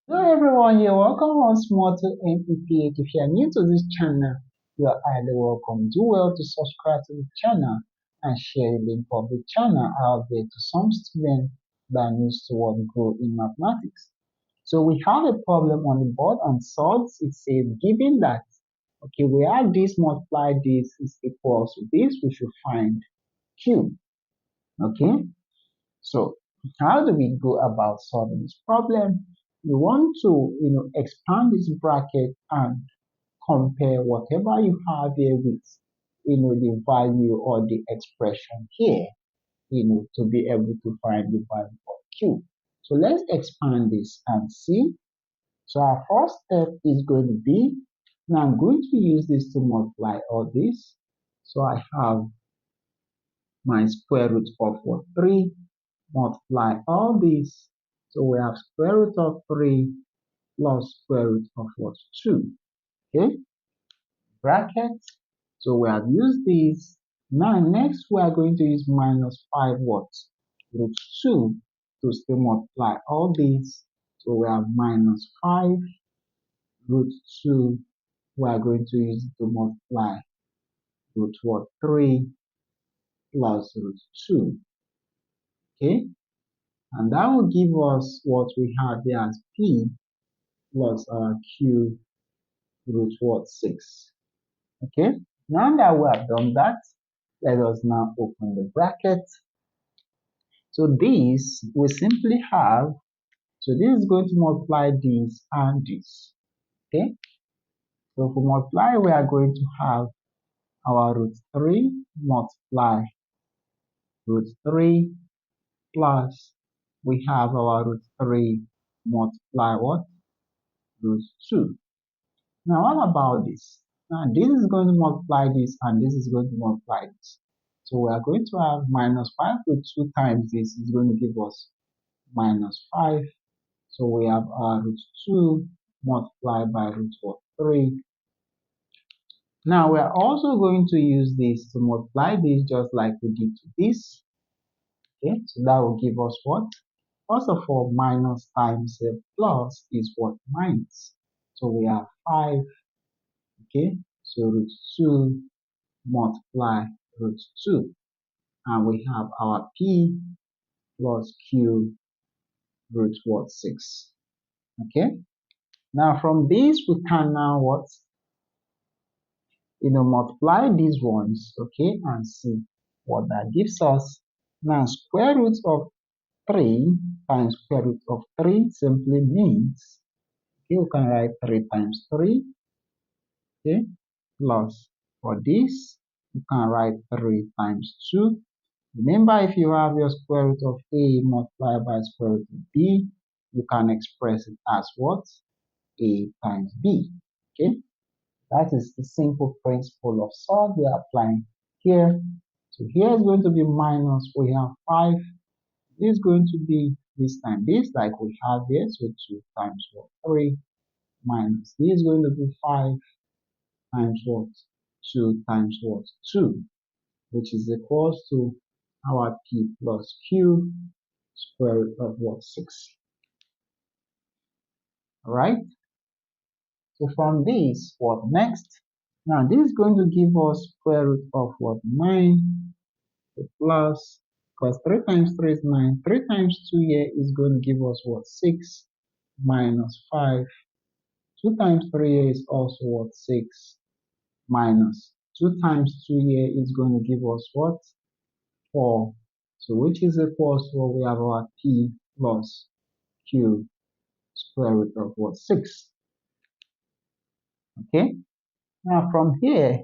Hello everyone, you're welcome once more to NEPH. If you are new to this channel, you are highly welcome. Do well to subscribe to the channel and share the link of the channel out there to some students that needs to want to grow in mathematics. So we have a problem on the board on Surds. It says given that okay, we have this multiply this is equals to this, we should find Q. Okay, so how do we go about solving this problem? You want to, expand this bracket and compare whatever you have here with, the value or the expression here, to be able to find the value of Q. So let's expand this and see. So our first step is going to be, now I'm going to use this to multiply all this. So I have my square root of what? 3 multiply all these. So we have square root of 3 plus square root of what? 2. Okay, bracket. So we have used these. Now next we are going to use minus 5 what? Root 2 to still multiply all these. So we have minus 5 root 2. We are going to use it to multiply root what? 3 plus root 2. Okay, and that will give us what we have here as P plus our Q root what 6. Okay, now that we have done that, let us now open the bracket. So this we simply have, so this is going to multiply this and this. Okay, so for multiply, we are going to have our root 3 multiply root 3 plus we have our root 3 multiply what? Root 2. Now, what about this? Now, this is going to multiply this and this is going to multiply this. So we are going to have minus 5 root 2 times this is going to give us minus 5. So we have our root 2 multiplied by root what? 3. Now we are also going to use this to multiply this just like we did to this. Okay, so that will give us what? First of all, minus times plus is what? Minus. So we have 5. Okay, so root 2 multiply root 2 and we have our P plus Q root what 6. Okay, now from this we can now what, multiply these ones, okay, and see what that gives us. Now square root of 3 times square root of 3 simply means, okay, we can write 3 times 3, okay, plus for this you can write 3 times 2. Remember, if you have your square root of a multiplied by square root of b, you can express it as what? A times b. Okay, that is the simple principle of solve we are applying here. So here is going to be minus, we have 5. This is going to be this time this like we have here, so 2 times what? 3 minus this is going to be 5 times what? 2 times what? 2, which is equals to our p plus q square root of what? 6. Alright? So from this, what next? Now this is going to give us square root of what? 9 plus, because 3 times 3 is 9. 3 times 2 here is going to give us what? 6 minus 5. 2 times 3 here is also what? 6 minus 2 times 2 here is going to give us what? 4. So which is equals to what we have our p plus q square root of what? 6. Okay, now from here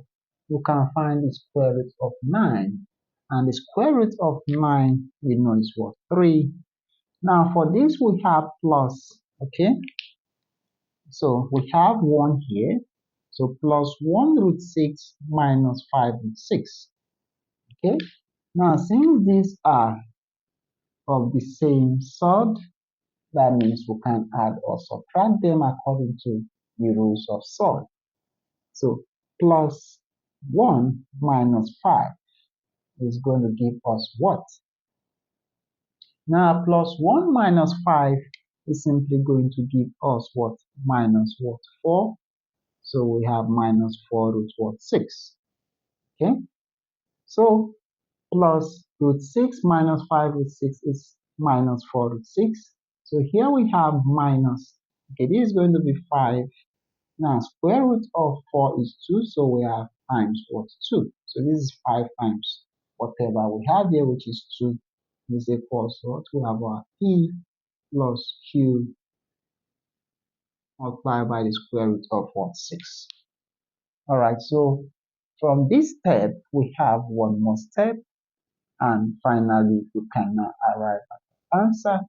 you can find the square root of 9, and the square root of 9 we know is what? 3. Now for this we have plus, okay, so we have 1 here, so plus 1 root 6 minus 5 root 6. Okay, now since these are of the same sort, that means we can add or subtract them according to the rules of sort. So plus 1 minus 5 is going to give us what? Now plus 1 minus 5 is simply going to give us what? Minus what? 4. So we have minus 4 root what? 6. Okay? So plus root 6 minus 5 root 6 is minus 4 root 6. So here we have minus, okay, this is going to be 5. Now square root of 4 is 2, so we have times what? 2. So this is 5 times whatever we have here, which is 2, is equals to what? We have our p plus q multiplied by the square root of what? 6. Alright, so from this step, we have one more step, and finally we can now arrive at the answer.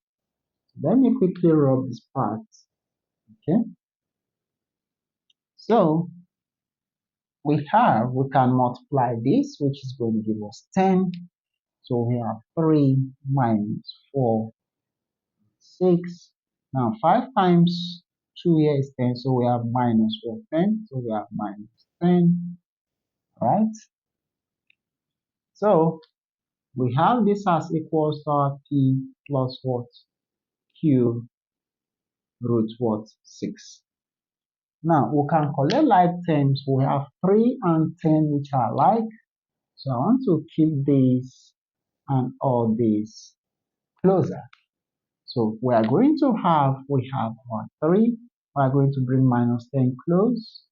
Let me quickly rub this part. Okay, so we can multiply this, which is going to give us 10. So we have 3 minus 4, 6. Now 5 times 2 here is 10, so we have minus 4, 10. So we have minus 10. Right? So we have this as equals to our p plus what? Q root what? 6. Now we can collect like terms. We have 3 and 10 which are alike. So I want to keep this and all these closer. So we are going to have, we have our 3. We are going to bring minus 10 close.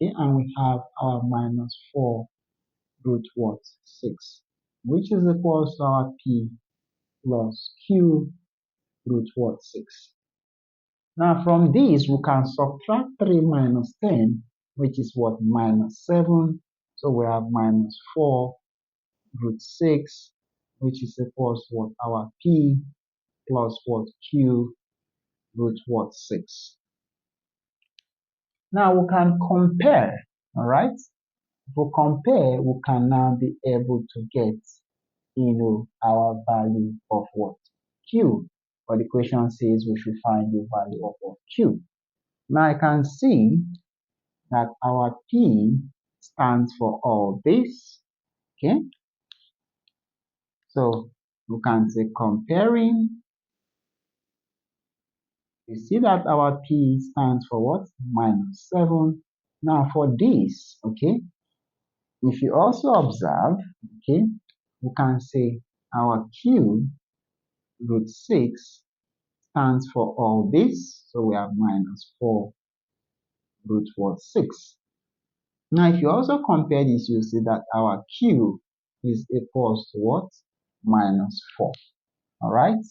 Okay, and we have our minus 4 root what? 6, which is equals to our p plus q root what? 6. Now from this, we can subtract 3 minus 10, which is what? Minus 7. So we have minus 4 root 6, which is equals to what? Our p plus what? Q root what? 6. Now we can compare, all right? If we compare, we can now be able to get, our value of what? Q. But the question says we should find the value of what? Q. Now I can see that our P stands for all this. Okay, so we can say comparing, you see that our P stands for what? Minus 7. Now for this, okay, if you also observe, okay, we can say our Q root 6 stands for all this, so we have minus 4 root what? 6. Now, if you also compare this, you see that our Q is equals to what? Minus 4. All right?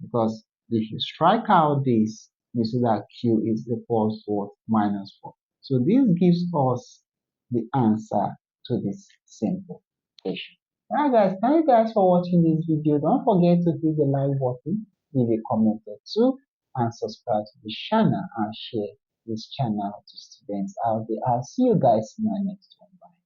Because if you strike out this, you see that Q is equals to what? Minus 4. So this gives us the answer to this simple question. Alright guys, thank you guys for watching this video. Don't forget to hit the like button, leave a comment or two, and subscribe to the channel and share this channel to students out there. I'll see you guys in my next one. Bye.